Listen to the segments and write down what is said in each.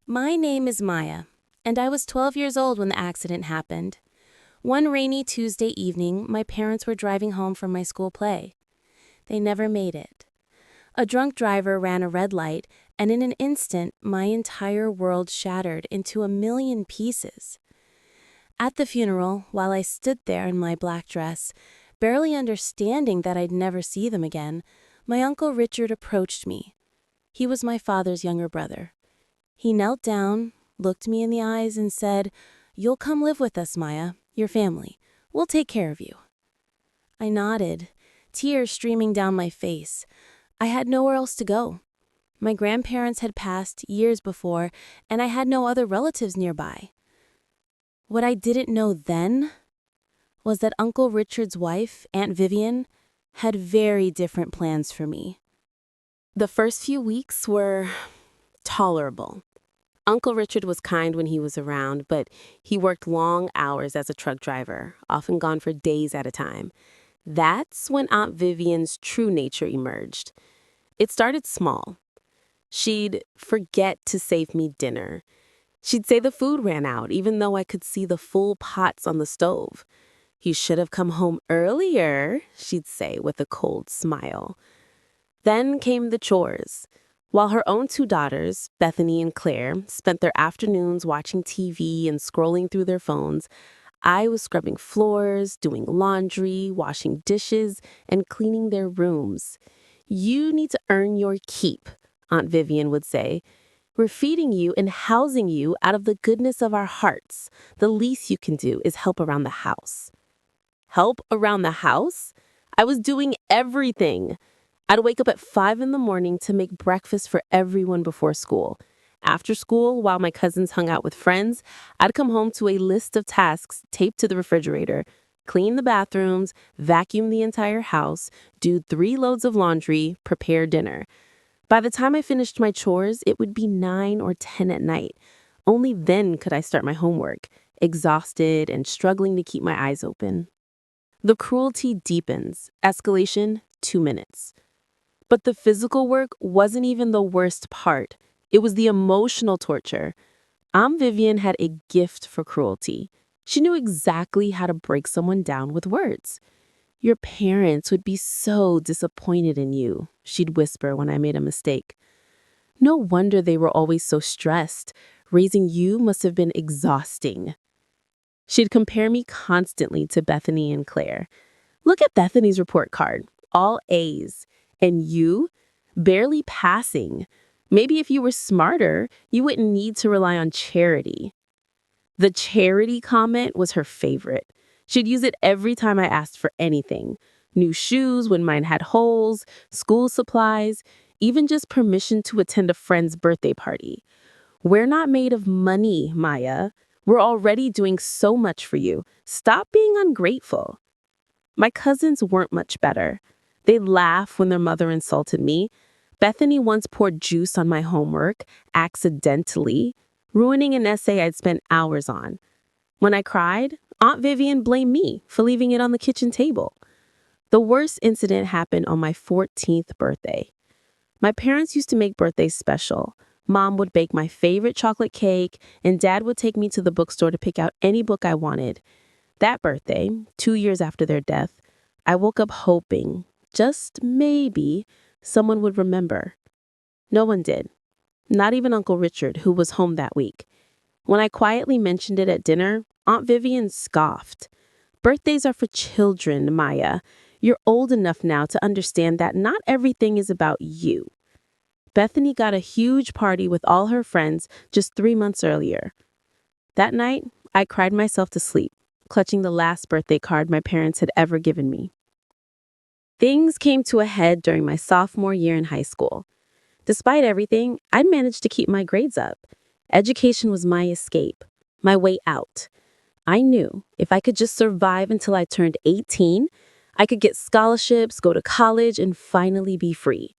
My name is Maya, and I was 12 years old when the accident happened. One rainy Tuesday evening, my parents were driving home from my school play. They never made it. A drunk driver ran a red light, and in an instant, my entire world shattered into a million pieces. At the funeral, while I stood there in my black dress, barely understanding that I'd never see them again, my Uncle Richard approached me. He was my father's younger brother. He knelt down, looked me in the eyes, and said, "You'll come live with us, Maya, your family. We'll take care of you." I nodded, tears streaming down my face. I had nowhere else to go. My grandparents had passed years before, and I had no other relatives nearby. What I didn't know then was that Uncle Richard's wife, Aunt Vivian, had very different plans for me. The first few weeks were tolerable. Uncle Richard was kind when he was around, but he worked long hours as a truck driver, often gone for days at a time. That's when Aunt Vivian's true nature emerged. It started small. She'd forget to save me dinner. She'd say the food ran out, even though I could see the full pots on the stove. "You should have come home earlier," she'd say with a cold smile. Then came the chores. While her own two daughters, Bethany and Claire, spent their afternoons watching TV and scrolling through their phones, I was scrubbing floors, doing laundry, washing dishes, and cleaning their rooms. "You need to earn your keep," Aunt Vivian would say. "We're feeding you and housing you out of the goodness of our hearts. The least you can do is help around the house." Help around the house? I was doing everything. I'd wake up at 5 in the morning to make breakfast for everyone before school. After school, while my cousins hung out with friends, I'd come home to a list of tasks taped to the refrigerator: clean the bathrooms, vacuum the entire house, do 3 loads of laundry, prepare dinner. By the time I finished my chores, it would be 9 or 10 at night. Only then could I start my homework, exhausted and struggling to keep my eyes open. The cruelty deepens. Escalation, 2 minutes. But the physical work wasn't even the worst part. It was the emotional torture. Aunt Vivian had a gift for cruelty. She knew exactly how to break someone down with words. "Your parents would be so disappointed in you," she'd whisper when I made a mistake. "No wonder they were always so stressed. Raising you must have been exhausting." She'd compare me constantly to Bethany and Claire. "Look at Bethany's report card. All A's. And you? Barely passing. Maybe if you were smarter, you wouldn't need to rely on charity." The charity comment was her favorite. She'd use it every time I asked for anything: new shoes when mine had holes, school supplies, even just permission to attend a friend's birthday party. "We're not made of money, Maya. We're already doing so much for you. Stop being ungrateful." My cousins weren't much better. They'd laugh when their mother insulted me. Bethany once poured juice on my homework, accidentally, ruining an essay I'd spent hours on. When I cried, Aunt Vivian blamed me for leaving it on the kitchen table. The worst incident happened on my 14th birthday. My parents used to make birthdays special. Mom would bake my favorite chocolate cake, and Dad would take me to the bookstore to pick out any book I wanted. That birthday, 2 years after their death, I woke up hoping, just maybe, someone would remember. No one did. Not even Uncle Richard, who was home that week. When I quietly mentioned it at dinner, Aunt Vivian scoffed. "Birthdays are for children, Maya. You're old enough now to understand that not everything is about you." Bethany got a huge party with all her friends just 3 months earlier. That night, I cried myself to sleep, clutching the last birthday card my parents had ever given me. Things came to a head during my sophomore year in high school. Despite everything, I'd managed to keep my grades up. Education was my escape, my way out. I knew if I could just survive until I turned 18, I could get scholarships, go to college, and finally be free.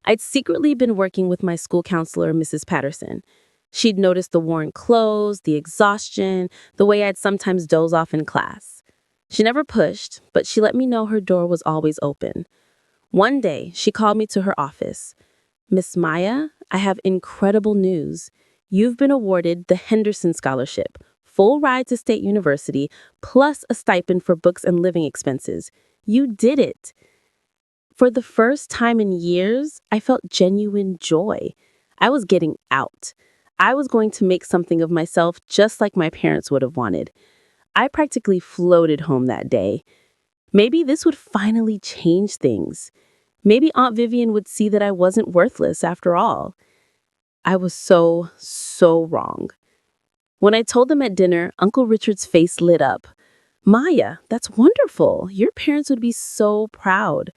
I'd secretly been working with my school counselor, Mrs. Patterson. She'd noticed the worn clothes, the exhaustion, the way I'd sometimes doze off in class. She never pushed, but she let me know her door was always open. One day, she called me to her office. "Miss Maya, I have incredible news. You've been awarded the Henderson Scholarship, full ride to State University, plus a stipend for books and living expenses. You did it. For the first time in years, I felt genuine joy. I was getting out. I was going to make something of myself just like my parents would have wanted. I practically floated home that day. Maybe this would finally change things. Maybe Aunt Vivian would see that I wasn't worthless after all. I was so wrong. When I told them at dinner, Uncle Richard's face lit up. Maya, that's wonderful. Your parents would be so proud.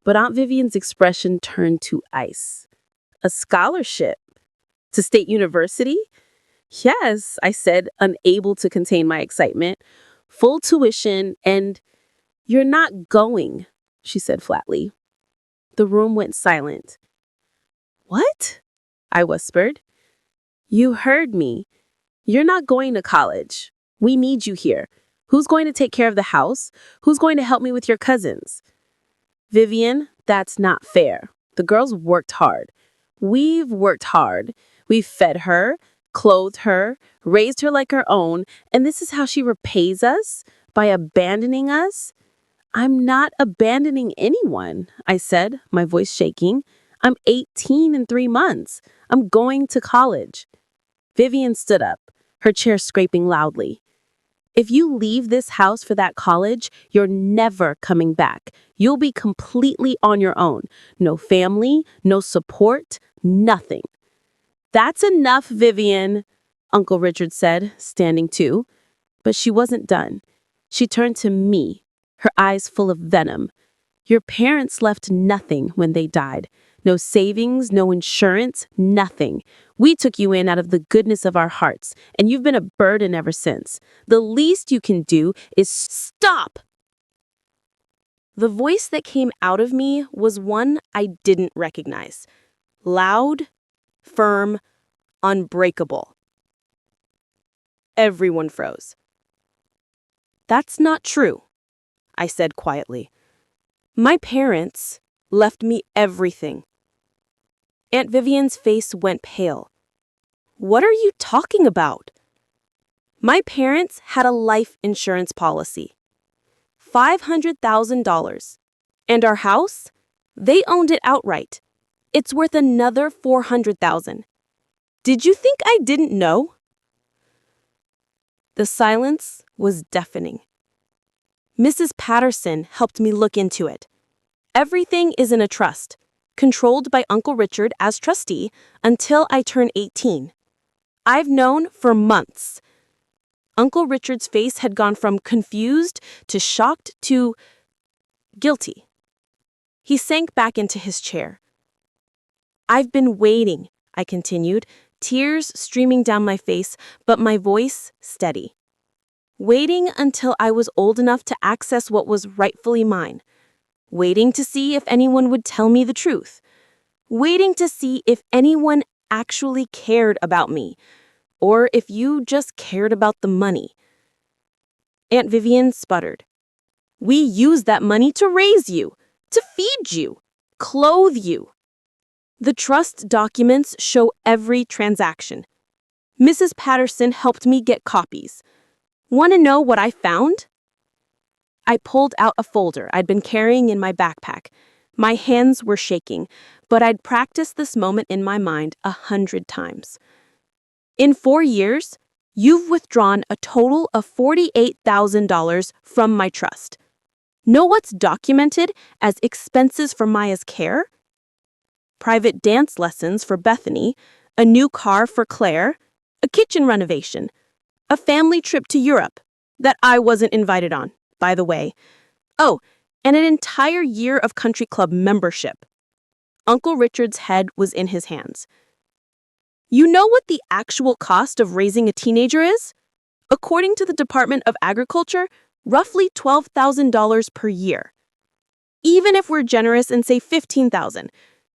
But Aunt Vivian's expression turned to ice. A scholarship? To State University? Yes, I said, unable to contain my excitement. Full tuition and you're not going, she said flatly. The room went silent. What? I whispered. You heard me. You're not going to college. We need you here. Who's going to take care of the house? Who's going to help me with your cousins? Vivian, that's not fair. The girls worked hard. We've worked hard. We've fed her, clothed her, raised her like our own, and this is how she repays us? By abandoning us? I'm not abandoning anyone, I said, my voice shaking. I'm 18 in 3 months. I'm going to college. Vivian stood up, her chair scraping loudly. If you leave this house for that college, you're never coming back. You'll be completely on your own. No family, no support, nothing. That's enough, Vivian, Uncle Richard said, standing too. But she wasn't done. She turned to me, her eyes full of venom. Your parents left nothing when they died. No savings, no insurance, nothing. We took you in out of the goodness of our hearts, and you've been a burden ever since. The least you can do is stop! The voice that came out of me was one I didn't recognize. Loud, firm, unbreakable. Everyone froze. That's not true, I said quietly. My parents left me everything. Aunt Vivian's face went pale. What are you talking about? My parents had a life insurance policy. $500,000. And our house? They owned it outright. It's worth another $400,000. Did you think I didn't know? The silence was deafening. Mrs. Patterson helped me look into it. Everything is in a trust, controlled by Uncle Richard as trustee until I turn 18. I've known for months. Uncle Richard's face had gone from confused to shocked to guilty. He sank back into his chair. I've been waiting, I continued, tears streaming down my face, but my voice steady. Waiting until I was old enough to access what was rightfully mine. Waiting to see if anyone would tell me the truth. Waiting to see if anyone actually cared about me, or if you just cared about the money. Aunt Vivian sputtered. We used that money to raise you, to feed you, clothe you. The trust documents show every transaction. Mrs. Patterson helped me get copies. Want to know what I found? I pulled out a folder I'd been carrying in my backpack. My hands were shaking, but I'd practiced this moment in my mind 100 times. In 4 years, you've withdrawn a total of $48,000 from my trust. Know what's documented as expenses for Maya's care? Private dance lessons for Bethany, a new car for Claire, a kitchen renovation, a family trip to Europe that I wasn't invited on, by the way. Oh, and an entire year of country club membership. Uncle Richard's head was in his hands. You know what the actual cost of raising a teenager is? According to the Department of Agriculture, roughly $12,000 per year. Even if we're generous and say $15,000,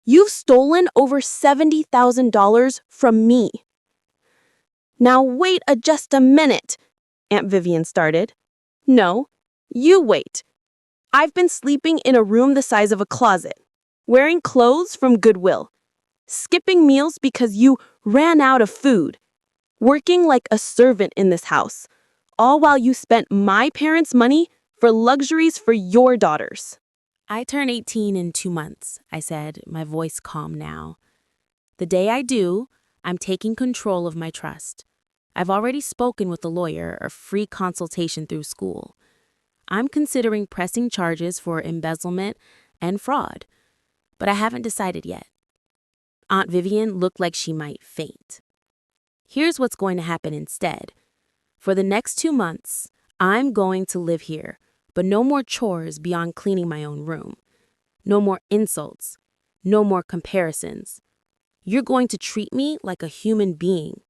you've stolen over $70,000 from me. Now wait just a minute, Aunt Vivian started. No, you wait. I've been sleeping in a room the size of a closet, wearing clothes from Goodwill. skipping meals because you ran out of food, working like a servant in this house, all while you spent my parents' money for luxuries for your daughters. I turn 18 in 2 months, I said, my voice calm now. The day I do, I'm taking control of my trust. I've already spoken with a lawyer, a free consultation through school. I'm considering pressing charges for embezzlement and fraud, but I haven't decided yet. Aunt Vivian looked like she might faint. Here's what's going to happen instead. For the next 2 months, I'm going to live here, but no more chores beyond cleaning my own room. No more insults. No more comparisons. You're going to treat me like a human being.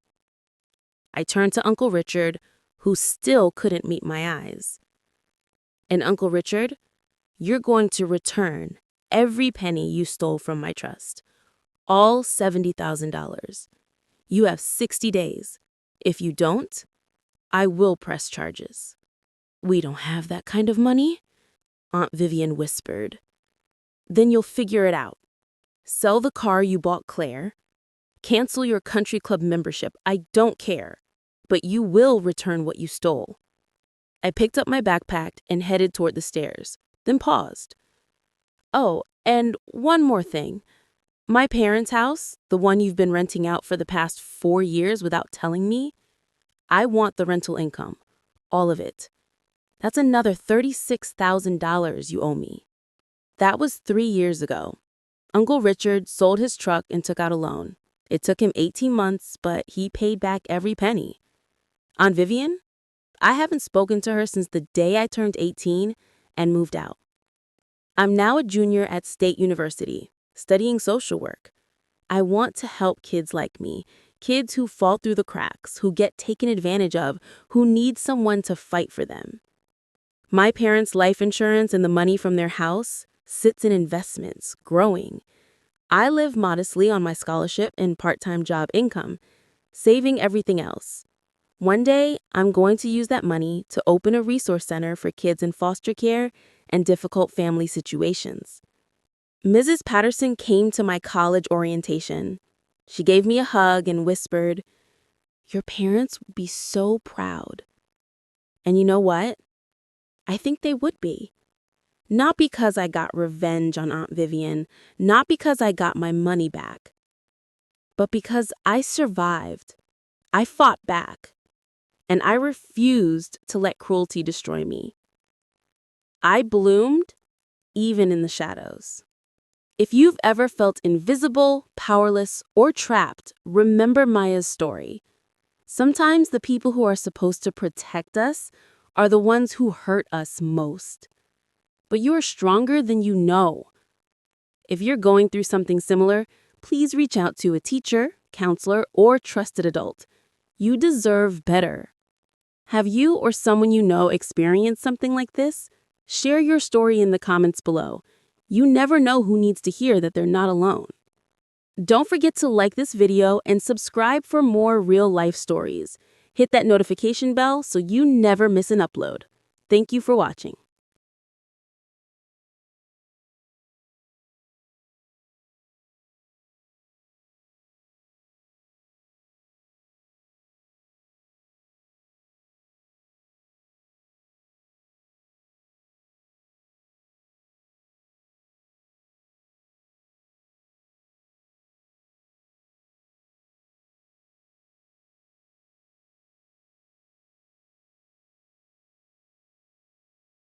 I turned to Uncle Richard, who still couldn't meet my eyes. And Uncle Richard, you're going to return every penny you stole from my trust. All $70,000. You have 60 days. If you don't, I will press charges. We don't have that kind of money, Aunt Vivian whispered. Then you'll figure it out. Sell the car you bought Claire. Cancel your country club membership. I don't care. But you will return what you stole. I picked up my backpack and headed toward the stairs, then paused. Oh, and one more thing. My parents' house, the one you've been renting out for the past 4 years without telling me, I want the rental income. All of it. That's another $36,000 you owe me. That was 3 years ago. Uncle Richard sold his truck and took out a loan. It took him 18 months, but he paid back every penny. Aunt Vivian? I haven't spoken to her since the day I turned 18 and moved out. I'm now a junior at State University, studying social work. I want to help kids like me, kids who fall through the cracks, who get taken advantage of, who need someone to fight for them. My parents' life insurance and the money from their house sits in investments, growing. I live modestly on my scholarship and part-time job income, saving everything else. One day, I'm going to use that money to open a resource center for kids in foster care and difficult family situations. Mrs. Patterson came to my college orientation. She gave me a hug and whispered, "Your parents would be so proud." And you know what? I think they would be. Not because I got revenge on Aunt Vivian, not because I got my money back, but because I survived. I fought back, and I refused to let cruelty destroy me. I bloomed even in the shadows. If you've ever felt invisible, powerless, or trapped, remember Maya's story. Sometimes the people who are supposed to protect us are the ones who hurt us most. But you are stronger than you know. If you're going through something similar, please reach out to a teacher, counselor, or trusted adult. You deserve better. Have you or someone you know experienced something like this? Share your story in the comments below. You never know who needs to hear that they're not alone. Don't forget to like this video and subscribe for more real-life stories. Hit that notification bell so you never miss an upload. Thank you for watching.